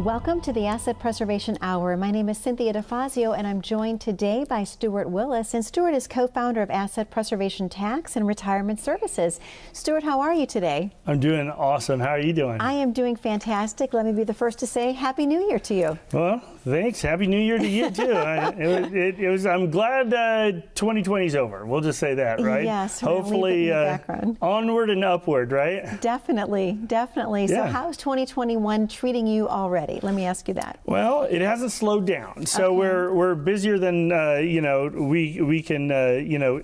Welcome to the Asset Preservation Hour. My name is Cynthia DeFazio, and I'm joined today by Stewart Willis. And Stewart is co-founder of Asset Preservation Tax and Retirement Services. Stewart, how are you today? I'm doing awesome. How are you doing? I am doing fantastic. Let me be the first to say Happy New Year to you. Well, thanks. Happy New Year to you too. I'm glad 2020 is over. We'll just say that, right? Yes. Hopefully, onward and upward, right? Definitely. Yeah. So, how's 2021 treating you already? Let me ask you that. Well, it hasn't slowed down. So we're busier than we can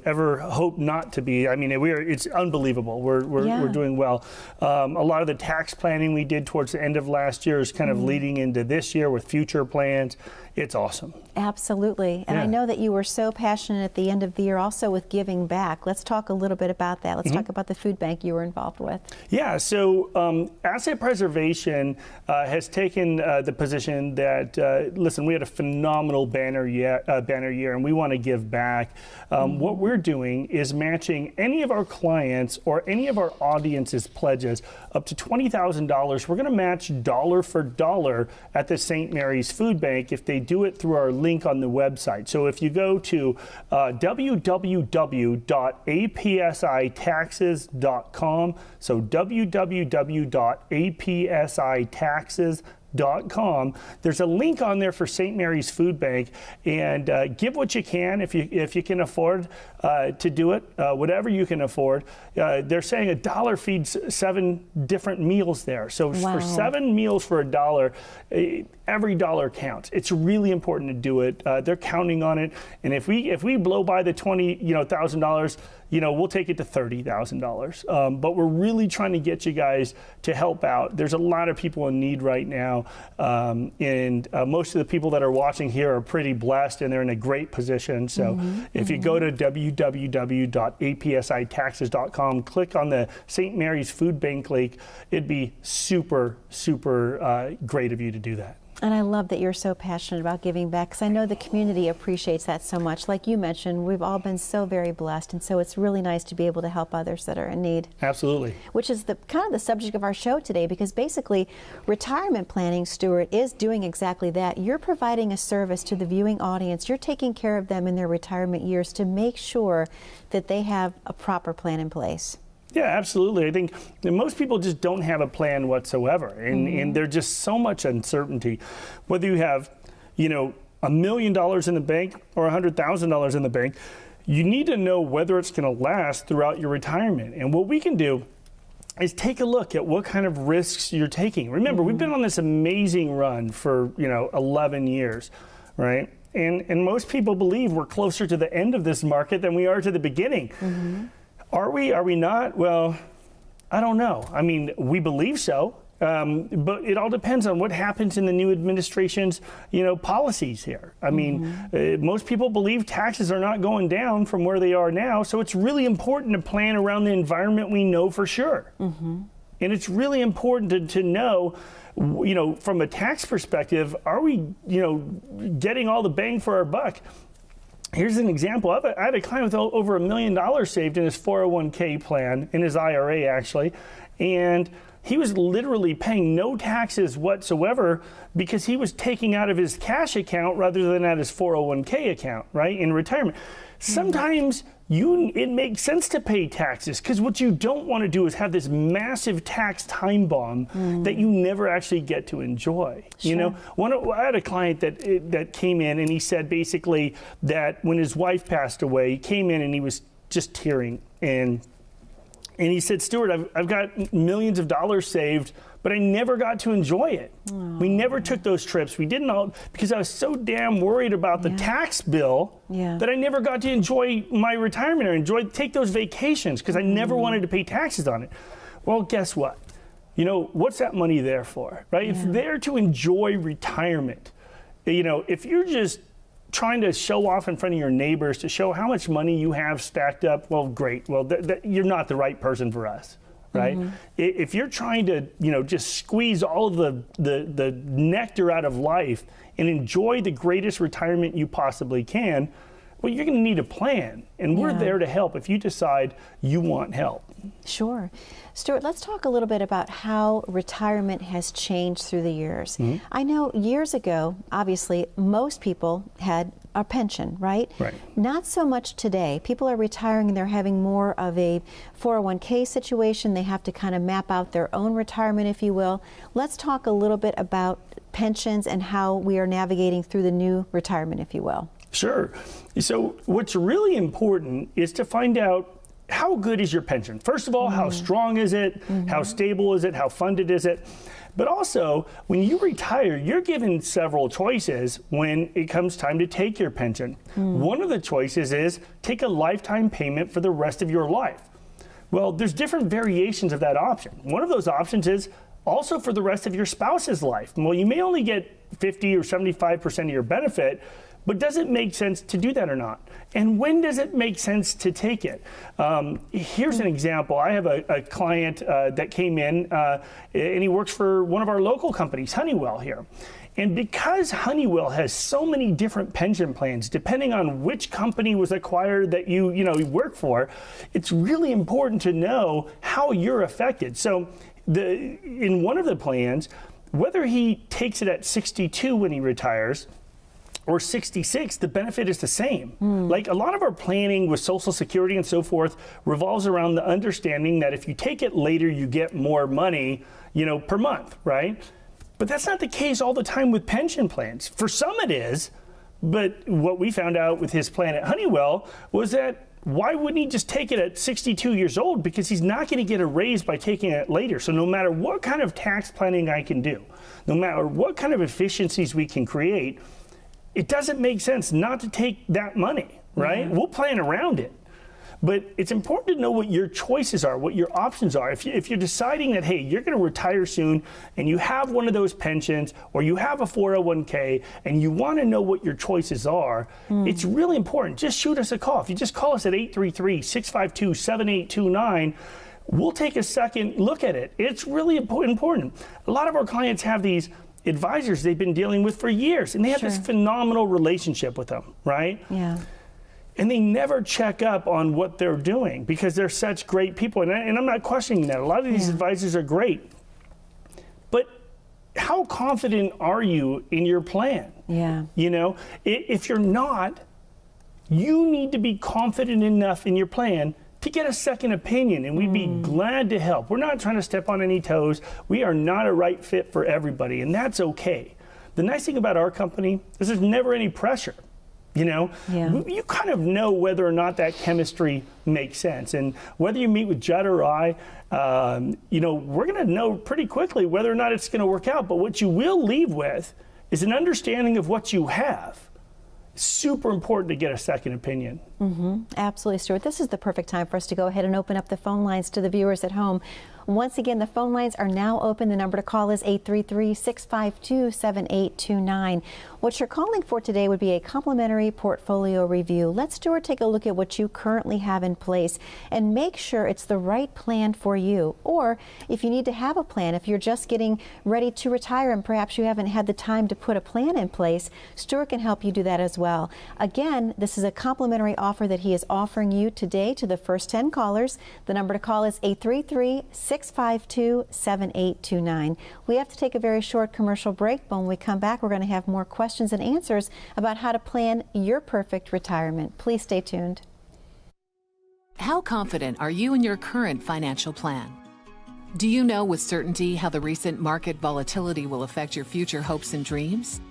ever hope not to be. I mean, it's unbelievable. We're doing well. A lot of the tax planning we did towards the end of last year is kind of leading into this year with future plans. It's awesome. Absolutely. And I know that you were so passionate at the end of the year also with giving back. Let's talk a little bit about that. Let's talk about the food bank you were involved with. Yeah, so asset preservation has taken the position that, listen, we had a phenomenal banner year, and we want to give back. What we're doing is matching any of our clients or any of our audience's pledges up to $20,000. We're going to match dollar for dollar at the St. Mary's Food Bank if they do it through our link on the website. So if you go to www.apsitaxes.com, so www.apsitaxes.com. There's a link on there for St. Mary's Food Bank, and give what you can if you can afford to do it, whatever you can afford. They're saying $1 feeds 7 different meals there. So for 7 meals for $1, every dollar counts. It's really important to do it. They're counting on it, and if we blow by the $20,000, we'll take it to $30,000. But we're really trying to get you guys to help out. There's a lot of people in need right now, and most of the people that are watching here are pretty blessed, and they're in a great position. So if you go to www.apsitaxes.com, click on the St. Mary's Food Bank link, it'd be super, super great of you to do that. And I love that you're so passionate about giving back, because I know the community appreciates that so much. Like you mentioned, we've all been so very blessed, and so it's really nice to be able to help others that are in need. Absolutely. Which is kind of the subject of our show today, because basically retirement planning, Stewart, is doing exactly that. You're providing a service to the viewing audience. You're taking care of them in their retirement years to make sure that they have a proper plan in place. Yeah, absolutely. I think most people just don't have a plan whatsoever, and there's just so much uncertainty. Whether you have, $1 million in the bank or $100,000 in the bank, you need to know whether it's going to last throughout your retirement. And what we can do is take a look at what kind of risks you're taking. Remember, we've been on this amazing run for 11 years, right? And most people believe we're closer to the end of this market than we are to the beginning. Are we? Are we not? Well, I don't know. I mean, we believe so, but it all depends on what happens in the new administration's, policies here. I mean, most people believe taxes are not going down from where they are now, so it's really important to plan around the environment we know for sure. And it's really important to know, from a tax perspective, are we, getting all the bang for our buck? Here's an example. I had a client with over $1 million saved in his 401k plan, in his IRA actually, and he was literally paying no taxes whatsoever because he was taking out of his cash account rather than at his 401k account, right, in retirement. Sometimes it makes sense to pay taxes, because what you don't want to do is have this massive tax time bomb that you never actually get to enjoy. I had a client that came in, and he said basically that when his wife passed away, he came in and he was just tearing, and he said, Stewart, I've got millions of dollars saved, but I never got to enjoy it. We never took those trips. We didn't all, because I was so damn worried about the tax bill that I never got to enjoy my retirement or take those vacations, because I never wanted to pay taxes on it. Well, guess what? What's that money there for, right? It's there to enjoy retirement. If you're just trying to show off in front of your neighbors to show how much money you have stacked up, well, great. Well, you're not the right person for us. Right? If you're trying to, just squeeze all of the nectar out of life and enjoy the greatest retirement you possibly can, well, you're going to need a plan, and we're Yeah. there to help if you decide you want help. Sure. Stuart, let's talk a little bit about how retirement has changed through the years. I know years ago, obviously, most people had a pension, right? Right. Not so much today. People are retiring and they're having more of a 401k situation. They have to kind of map out their own retirement, if you will. Let's talk a little bit about pensions and how we are navigating through the new retirement, if you will. Sure. So what's really important is to find out, how good is your pension? First of all, how strong is it? How stable is it? How funded is it? But also, when you retire, you're given several choices when it comes time to take your pension. One of the choices is take a lifetime payment for the rest of your life. Well, there's different variations of that option. One of those options is also for the rest of your spouse's life. Well, you may only get 50 or 75% of your benefit, but does it make sense to do that or not? And when does it make sense to take it? Here's an example. I have a client that came in, and he works for one of our local companies, Honeywell here. And because Honeywell has so many different pension plans, depending on which company was acquired that you work for, it's really important to know how you're affected. So in one of the plans, whether he takes it at 62 when he retires, or 66, the benefit is the same. Like a lot of our planning with Social Security and so forth revolves around the understanding that if you take it later, you get more money, per month, right? But that's not the case all the time with pension plans. For some it is, but what we found out with his plan at Honeywell was that why wouldn't he just take it at 62 years old? Because he's not going to get a raise by taking it later. So no matter what kind of tax planning I can do, no matter what kind of efficiencies we can create, it doesn't make sense not to take that money, right? We'll plan around it. But it's important to know what your choices are, what your options are. If you're deciding that, hey, you're going to retire soon and you have one of those pensions or you have a 401k and you want to know what your choices are, it's really important. Just shoot us a call. If you just call us at 833-652-7829, we'll take a second look at it. It's really important. A lot of our clients have these advisors they've been dealing with for years, and they have this phenomenal relationship with them, right? Yeah. And they never check up on what they're doing because they're such great people. And I'm not questioning that. A lot of these advisors are great. But how confident are you in your plan? Yeah. If you're not, you need to be confident enough in your plan to get a second opinion, and we'd be glad to help. We're not trying to step on any toes. We are not a right fit for everybody, and that's okay. The nice thing about our company is there's never any pressure. You kind of know whether or not that chemistry makes sense. And whether you meet with Judd or I, we're going to know pretty quickly whether or not it's going to work out. But what you will leave with is an understanding of what you have. Super important to get a second opinion. Absolutely, Stuart. This is the perfect time for us to go ahead and open up the phone lines to the viewers at home. Once again, the phone lines are now open. The number to call is 833-652-7829. What you're calling for today would be a complimentary portfolio review. Let Stuart take a look at what you currently have in place and make sure it's the right plan for you. Or if you need to have a plan, if you're just getting ready to retire and perhaps you haven't had the time to put a plan in place, Stuart can help you do that as well. Again, this is a complimentary offer that he is offering you today to the first 10 callers. The number to call is 833-652-7829. We have to take a very short commercial break, but when we come back, we're going to have more questions and answers about how to plan your perfect retirement. Please stay tuned. How confident are you in your current financial plan? Do you know with certainty how the recent market volatility will affect your future hopes and dreams?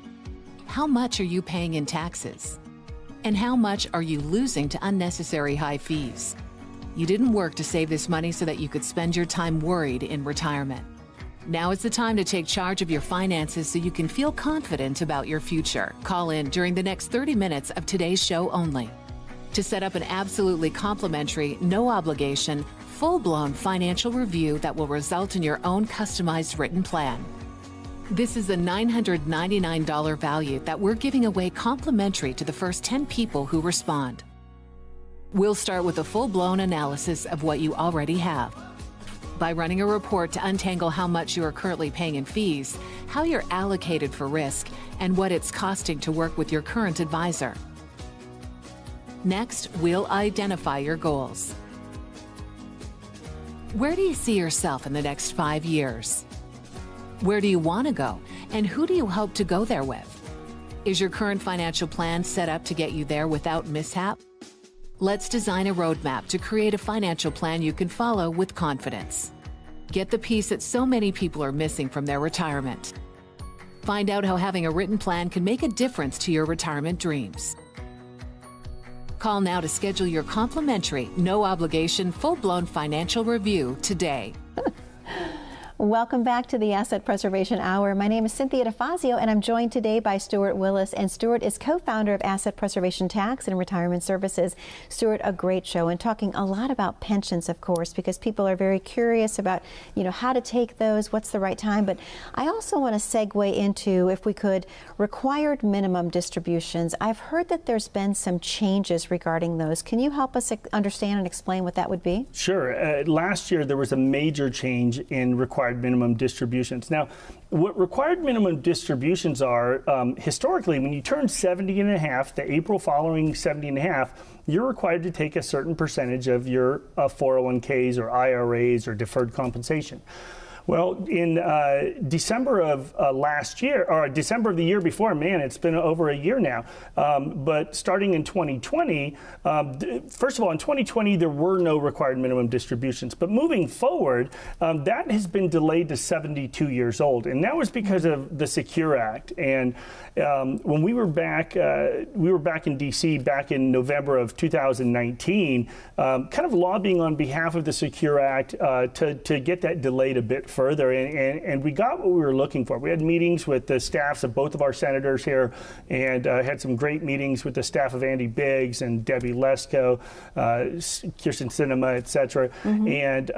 How much are you paying in taxes? And how much are you losing to unnecessary high fees? You didn't work to save this money so that you could spend your time worried in retirement. Now is the time to take charge of your finances so you can feel confident about your future. Call in during the next 30 minutes of today's show only to set up an absolutely complimentary, no obligation, full-blown financial review that will result in your own customized written plan. This is a $999 value that we're giving away complimentary to the first 10 people who respond. We'll start with a full-blown analysis of what you already have. By running a report to untangle how much you are currently paying in fees, how you're allocated for risk, and what it's costing to work with your current advisor. Next, we'll identify your goals. Where do you see yourself in the next 5 years? Where do you want to go, and who do you hope to go there with? Is your current financial plan set up to get you there without mishap? Let's design a roadmap to create a financial plan you can follow with confidence. Get the piece that so many people are missing from their retirement. Find out how having a written plan can make a difference to your retirement dreams. Call now to schedule your complimentary, no-obligation, full-blown financial review today. Welcome back to the Asset Preservation Hour. My name is Cynthia DeFazio, and I'm joined today by Stewart Willis. And Stewart is co-founder of Asset Preservation Tax and Retirement Services. Stewart, a great show, and talking a lot about pensions, of course, because people are very curious about, how to take those, what's the right time. But I also want to segue into, if we could, required minimum distributions. I've heard that there's been some changes regarding those. Can you help us understand and explain what that would be? Sure. Last year, there was a major change in required minimum distributions. Now, what required minimum distributions are, historically, when you turn 70 and a half, the April following 70 and a half, you're required to take a certain percentage of your 401ks or IRAs or deferred compensation. Well, in December of last year, or December of the year before, man, it's been over a year now. But starting in 2020, first of all, in 2020, there were no required minimum distributions. But moving forward, that has been delayed to 72 years old. And that was because of the Secure Act. And when we were back in D.C. back in November of 2019, kind of lobbying on behalf of the Secure Act to get that delayed a bit further, and we got what we were looking for. We had meetings with the staffs of both of our senators here, and had some great meetings with the staff of Andy Biggs and Debbie Lesko, Kirsten Sinema, et cetera, and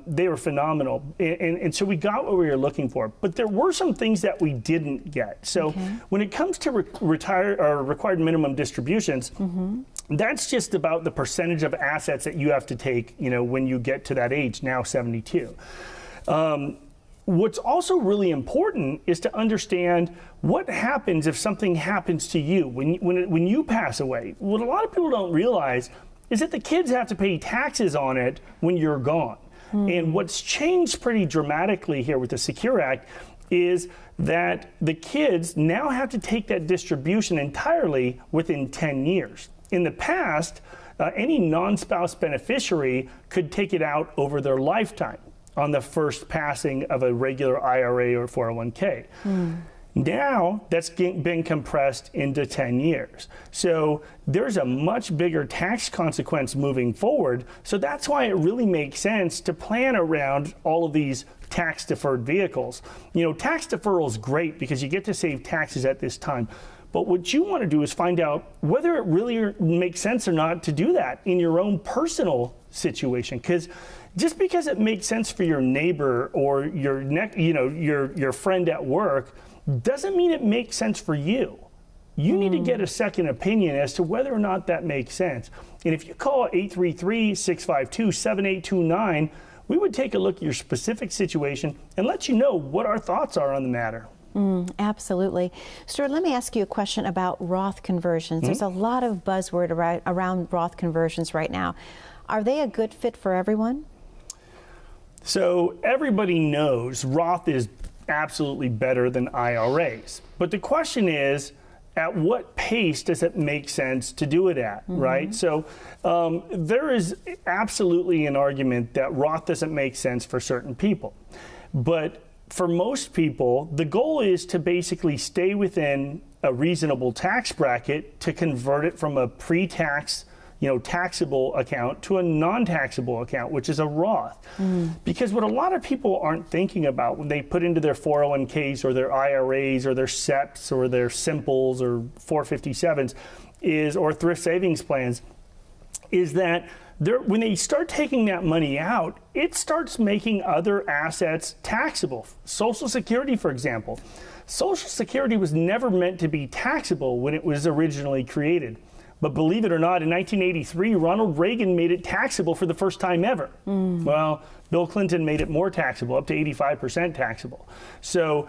they were phenomenal. And so we got what we were looking for, but there were some things that we didn't get. So when it comes to required minimum distributions, that's just about the percentage of assets that you have to take, when you get to that age, now 72. What's also really important is to understand what happens if something happens to you when you pass away. What a lot of people don't realize is that the kids have to pay taxes on it when you're gone. And what's changed pretty dramatically here with the Secure Act is that the kids now have to take that distribution entirely within 10 years. In the past, any non-spouse beneficiary could take it out over their lifetime on the first passing of a regular IRA or 401k. Now that's been compressed into 10 years. So there's a much bigger tax consequence moving forward. So that's why it really makes sense to plan around all of these tax deferred vehicles. Tax deferral is great because you get to save taxes at this time. But what you want to do is find out whether it really makes sense or not to do that in your own personal situation. Because just because it makes sense for your neighbor or your friend at work doesn't mean it makes sense for you. You need to get a second opinion as to whether or not that makes sense. And if you call 833-652-7829, we would take a look at your specific situation and let you know what our thoughts are on the matter. Absolutely. Stuart, let me ask you a question about Roth conversions. There's a lot of buzzword around Roth conversions right now. Are they a good fit for everyone? So everybody knows Roth is absolutely better than IRAs. But the question is, at what pace does it make sense to do it at, right? So there is absolutely an argument that Roth doesn't make sense for certain people. But for most people, the goal is to basically stay within a reasonable tax bracket to convert it from a pre-tax, taxable account to a non-taxable account, which is a Roth. Because what a lot of people aren't thinking about when they put into their 401ks or their IRAs or their SEPs or their Simples or 457s or thrift savings plans is that when they start taking that money out, it starts making other assets taxable. Social Security, for example. Social Security was never meant to be taxable when it was originally created. But believe it or not, in 1983, Ronald Reagan made it taxable for the first time ever. Well, Bill Clinton made it more taxable, up to 85% taxable. So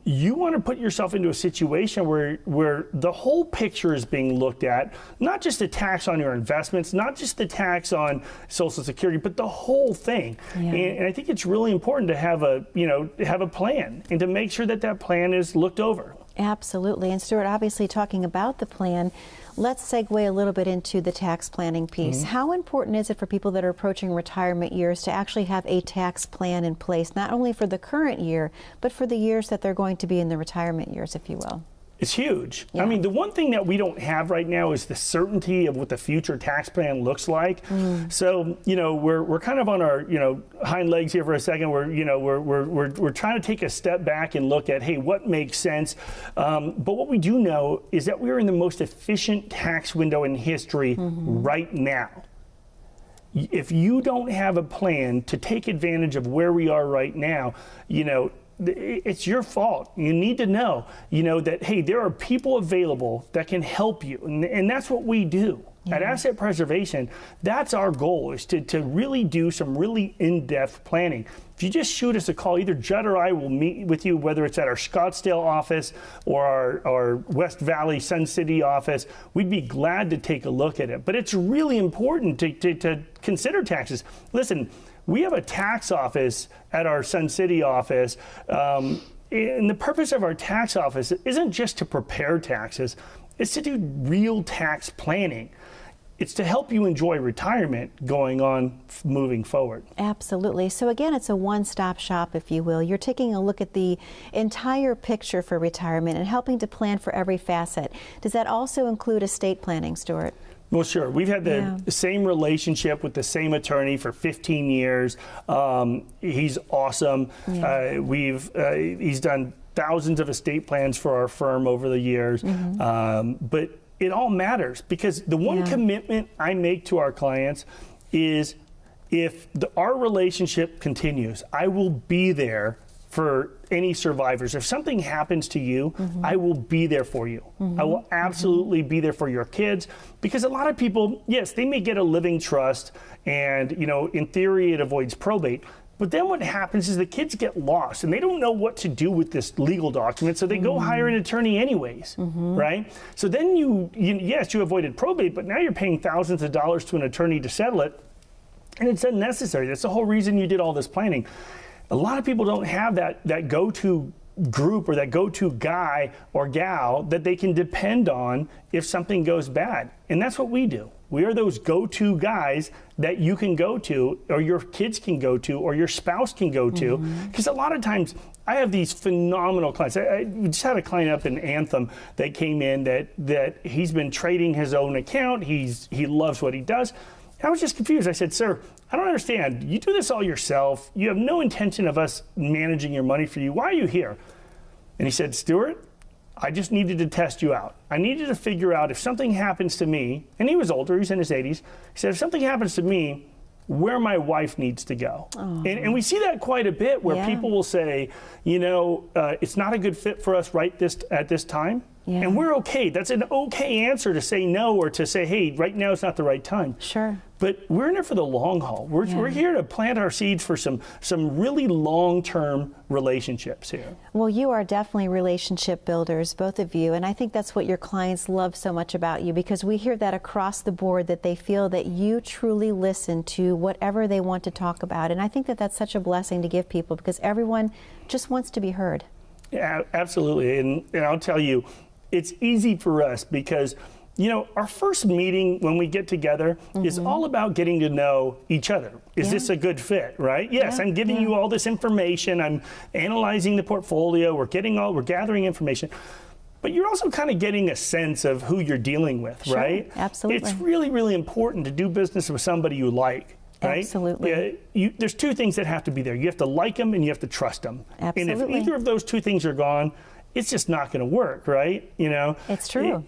you want to put yourself into a situation where the whole picture is being looked at, not just the tax on your investments, not just the tax on Social Security, but the whole thing. Yeah. And I think it's really important to have a plan and to make sure that that plan is looked over. Absolutely. And Stewart, obviously talking about the plan, let's segue a little bit into the tax planning piece. How important is it for people that are approaching retirement years to actually have a tax plan in place, not only for the current year, but for the years that they're going to be in the retirement years, if you will? It's huge. Yeah. I mean, the one thing that we don't have right now is the certainty of what the future tax plan looks like. So, we're kind of on our, hind legs here for a second. We're trying to take a step back and look at, hey, what makes sense? But what we do know is that we're in the most efficient tax window in history right now. If you don't have a plan to take advantage of where we are right now, it's your fault. You need to know, that, hey, there are people available that can help you. And that's what we do. At Asset Preservation, that's our goal, is to really do some really in-depth planning. If you just shoot us a call, either Judd or I will meet with you, whether it's at our Scottsdale office or our West Valley, Sun City office. We'd be glad to take a look at it. But it's really important to consider taxes. Listen, we have a tax office at our Sun City office, and the purpose of our tax office isn't just to prepare taxes, it's to do real tax planning. It's to help you enjoy retirement going on moving forward. Absolutely. So again, it's a one-stop shop, if you will. You're taking a look at the entire picture for retirement and helping to plan for every facet. Does that also include estate planning, Stewart? Well, sure. We've had the same relationship with the same attorney for 15 years. He's awesome. He's done thousands of estate plans for our firm over the years. But it all matters, because the one commitment I make to our clients is, if our relationship continues, I will be there for any survivors. If something happens to you, I will be there for you. I will absolutely be there for your kids, because a lot of people, yes, they may get a living trust and, in theory it avoids probate. But then what happens is the kids get lost and they don't know what to do with this legal document, so they go hire an attorney anyways, right? So then yes, you avoided probate, but now you're paying thousands of dollars to an attorney to settle it, and it's unnecessary. That's the whole reason you did all this planning. A lot of people don't have that go-to group or that go-to guy or gal that they can depend on if something goes bad. And that's what we do. We are those go-to guys that you can go to, or your kids can go to, or your spouse can go to. Because a lot of times I have these phenomenal clients. I just had a client up in Anthem that came in that he's been trading his own account. He loves what he does. I was just confused. I said, sir, I don't understand. You do this all yourself. You have no intention of us managing your money for you. Why are you here? And he said, Stewart, I just needed to test you out. I needed to figure out if something happens to me, and he was older, he's in his 80s. He said, if something happens to me, where my wife needs to go. And we see that quite a bit, where people will say, it's not a good fit for us at this time. And we're okay. That's an okay answer to say no, or to say, hey, right now it's not the right time. Sure. But we're in it for the long haul. We're here to plant our seeds for some really long-term relationships here. Well, you are definitely relationship builders, both of you, and I think that's what your clients love so much about you, because we hear that across the board, that they feel that you truly listen to whatever they want to talk about. And I think that that's such a blessing to give people, because everyone just wants to be heard. Yeah, absolutely. And I'll tell you, it's easy for us because, our first meeting when we get together is all about getting to know each other. Is this a good fit, right? Yes, I'm giving you all this information. I'm analyzing the portfolio. We're gathering information. But you're also kind of getting a sense of who you're dealing with, right? Absolutely. It's really, really important to do business with somebody you like. Right? Absolutely. There's two things that have to be there. You have to like them and you have to trust them. Absolutely. And if either of those two things are gone, it's just not going to work, right? It's true.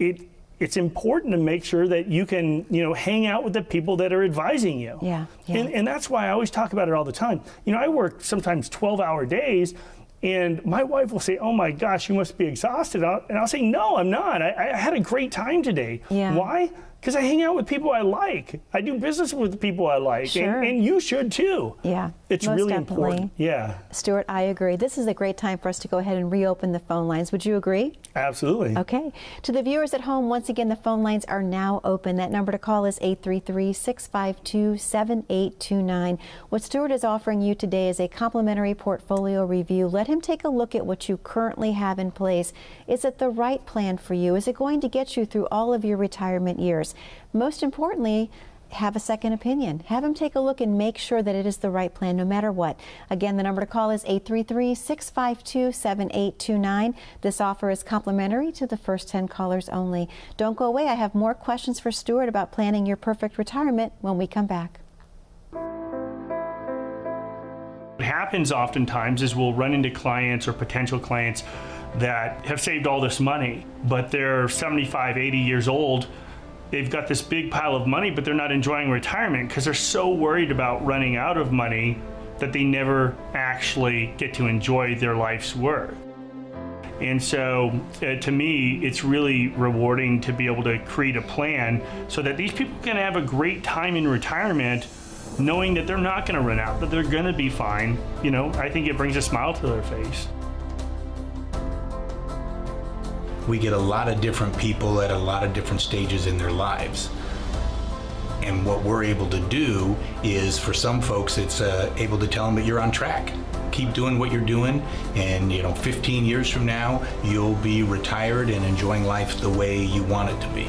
It's important to make sure that you can, hang out with the people that are advising you. Yeah. And that's why I always talk about it all the time. I work sometimes 12-hour days, And my wife will say, oh my gosh, you must be exhausted. And I'll say, no, I'm not. I had a great time today. Yeah. Why? Because I hang out with people I like. I do business with people I like. Sure. And you should too. Yeah. It's most really definitely. important. Yeah. Stuart, I agree. This is a great time for us to go ahead and reopen the phone lines. Would you agree? Absolutely. Okay. To the viewers at home, once again, the phone lines are now open. That number to call is 833-652-7829. What Stuart is offering you today is a complimentary portfolio review. Let him take a look at what you currently have in place. Is it the right plan for you? Is it going to get you through all of your retirement years? Most importantly, have a second opinion. Have him take a look and make sure that it is the right plan no matter what. Again, the number to call is 833-652-7829. This offer is complimentary to the first 10 callers only. Don't go away. I have more questions for Stuart about planning your perfect retirement when we come back. What happens oftentimes is we'll run into clients or potential clients that have saved all this money, but they're 75, 80 years old. They've got this big pile of money, but they're not enjoying retirement because they're so worried about running out of money that they never actually get to enjoy their life's work. And so to me, it's really rewarding to be able to create a plan so that these people can have a great time in retirement, knowing that they're not going to run out, that they're going to be fine. You know, I think it brings a smile to their face. We get a lot of different people at a lot of different stages in their lives. And what we're able to do is, for some folks, it's able to tell them that you're on track. Keep doing what you're doing, and 15 years from now, you'll be retired and enjoying life the way you want it to be.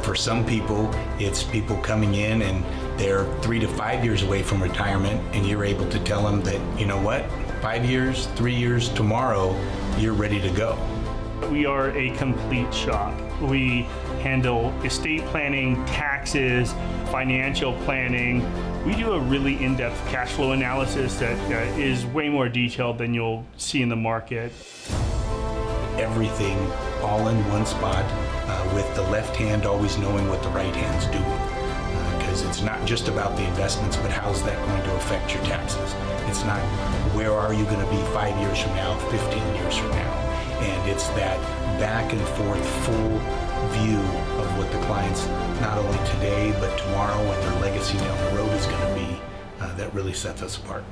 For some people, it's people coming in and they're 3 to 5 years away from retirement, and you're able to tell them that, you know what, 5 years, 3 years, tomorrow, you're ready to go. We are a complete shop. We handle estate planning, taxes, financial planning. We do a really in-depth cash flow analysis that is way more detailed than you'll see in the market. Everything all in one spot, with the left hand always knowing what the right hand's doing. Because it's not just about the investments, but how's that going to affect your taxes? It's not where are you going to be 5 years from now, 15 years from now. And it's that back and forth full view of what the clients, not only today, but tomorrow and their legacy down the road is going to be, that really sets us apart.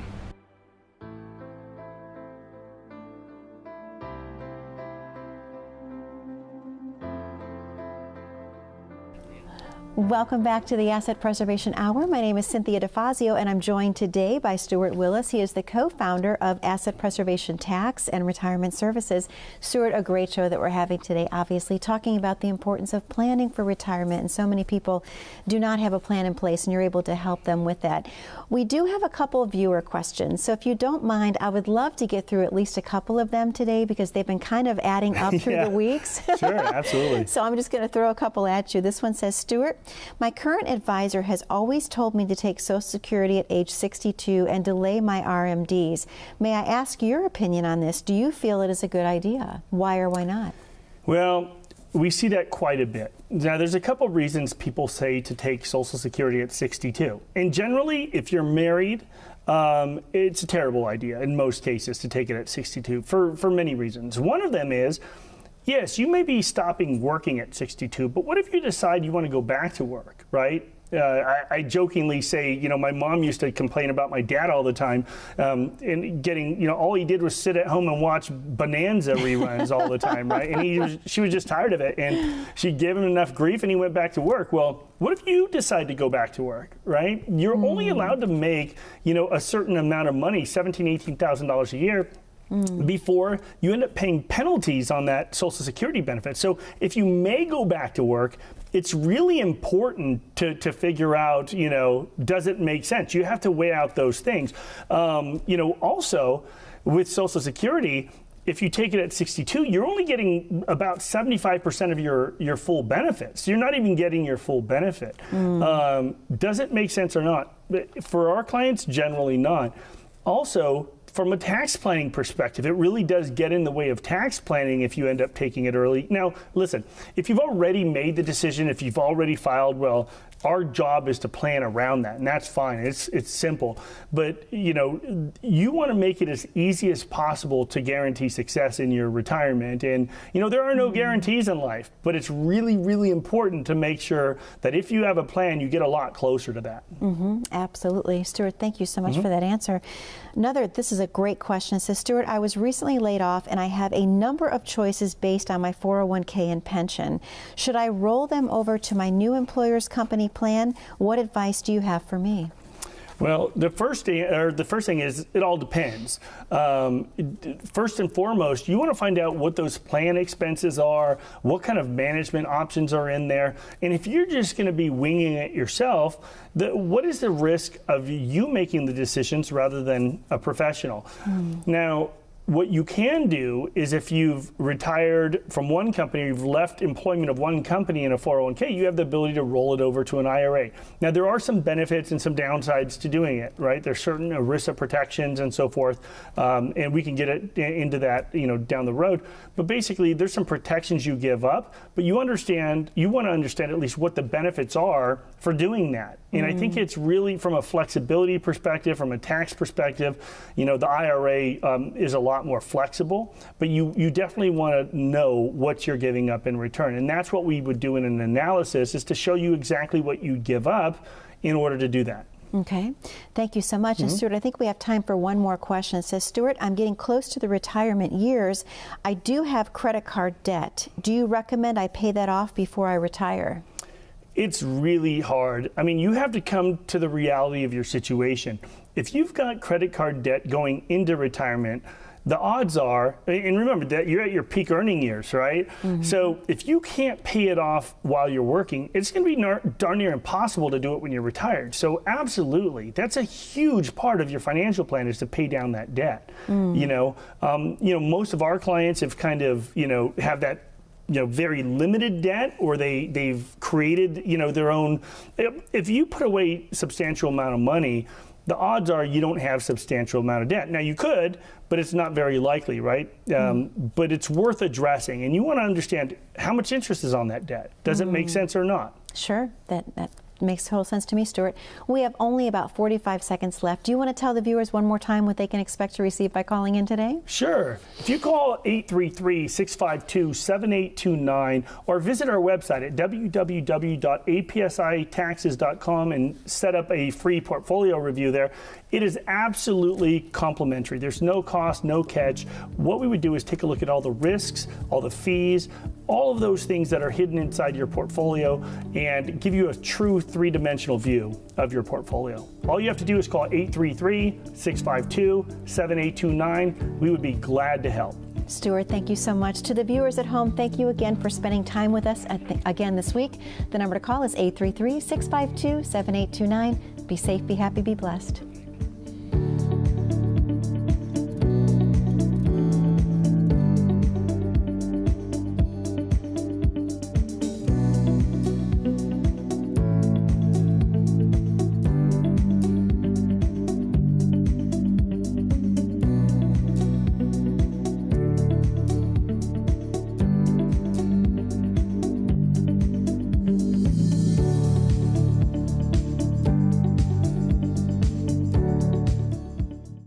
Welcome back to the Asset Preservation Hour. My name is Cynthia DeFazio, and I'm joined today by Stewart Willis. He is the co-founder of Asset Preservation Tax and Retirement Services. Stewart, a great show that we're having today, obviously, talking about the importance of planning for retirement. And so many people do not have a plan in place, and you're able to help them with that. We do have a couple of viewer questions. So if you don't mind, I would love to get through at least a couple of them today because they've been kind of adding up through the weeks. Sure, absolutely. So I'm just going to throw a couple at you. This one says, Stewart, my current advisor has always told me to take Social Security at age 62 and delay my RMDs. May I ask your opinion on this? Do you feel it is a good idea? Why or why not? Well, we see that quite a bit. Now, there's a couple reasons people say to take Social Security at 62. And generally, if you're married, it's a terrible idea in most cases to take it at 62 for many reasons. One of them is, yes, you may be stopping working at 62, but what if you decide you want to go back to work, right? I jokingly say, my mom used to complain about my dad all the time, and getting, all he did was sit at home and watch Bonanza reruns all the time, right? And she was just tired of it, and she gave him enough grief, and he went back to work. Well, what if you decide to go back to work, right? You're only allowed to make, a certain amount of money, $17,000, $18,000 a year, before you end up paying penalties on that Social Security benefit. So if you may go back to work, it's really important to figure out, does it make sense? You have to weigh out those things. Also with Social Security, if you take it at 62, you're only getting about 75% of your full benefits. You're not even getting your full benefit. Does it make sense or not? For our clients, generally not. Also, from a tax planning perspective, it really does get in the way of tax planning if you end up taking it early. Now, listen, if you've already made the decision, if you've already filed, well, Our job is to plan around that, and that's fine. It's simple, but you want to make it as easy as possible to guarantee success in your retirement. And there are no guarantees in life, but it's really, really important to make sure that if you have a plan, you get a lot closer to that. Absolutely. Stuart, thank you so much for that answer. This is a great question. It says, Stuart, I was recently laid off and I have a number of choices based on my 401k and pension. Should I roll them over to my new employer's company plan? What advice do you have for me? Well, the first thing is it all depends. First and foremost, you want to find out what those plan expenses are, what kind of management options are in there, and if you're just going to be winging it yourself, what is the risk of you making the decisions rather than a professional? Now, what you can do is if you've retired from one company, you've left employment of one company in a 401k, you have the ability to roll it over to an IRA. Now, there are some benefits and some downsides to doing it, right? There's certain ERISA protections and so forth, and we can get into that, down the road. But basically, there's some protections you give up, but you want to understand at least what the benefits are for doing that. And I think it's really from a flexibility perspective, from a tax perspective, the IRA is a lot more flexible, but you definitely want to know what you're giving up in return. And that's what we would do in an analysis, is to show you exactly what you give up in order to do that. Okay, thank you so much. And Stuart, I think we have time for one more question. It says, Stuart, I'm getting close to the retirement years. I do have credit card debt. Do you recommend I pay that off before I retire? It's really hard. I mean, you have to come to the reality of your situation. If you've got credit card debt going into retirement, the odds are, and remember that you're at your peak earning years, right? So if you can't pay it off while you're working, it's going to be darn near impossible to do it when you're retired. So absolutely, that's a huge part of your financial plan, is to pay down that debt. Most of our clients have kind of, have that very limited debt, or they've created, their own. If you put away substantial amount of money, the odds are you don't have substantial amount of debt. Now you could, but it's not very likely, right? But it's worth addressing, and you want to understand how much interest is on that debt. Does it make sense or not? Sure, that makes total sense to me, Stuart. We have only about 45 seconds left. Do you want to tell the viewers one more time what they can expect to receive by calling in today? Sure. If you call 833-652-7829 or visit our website at www.apsitaxes.com and set up a free portfolio review there, it is absolutely complimentary. There's no cost, no catch. What we would do is take a look at all the risks, all the fees, all of those things that are hidden inside your portfolio, and give you a true three-dimensional view of your portfolio. All you have to do is call 833-652-7829. We would be glad to help. Stuart, thank you so much. To the viewers at home, thank you again for spending time with us again this week. The number to call is 833-652-7829. Be safe, be happy, be blessed.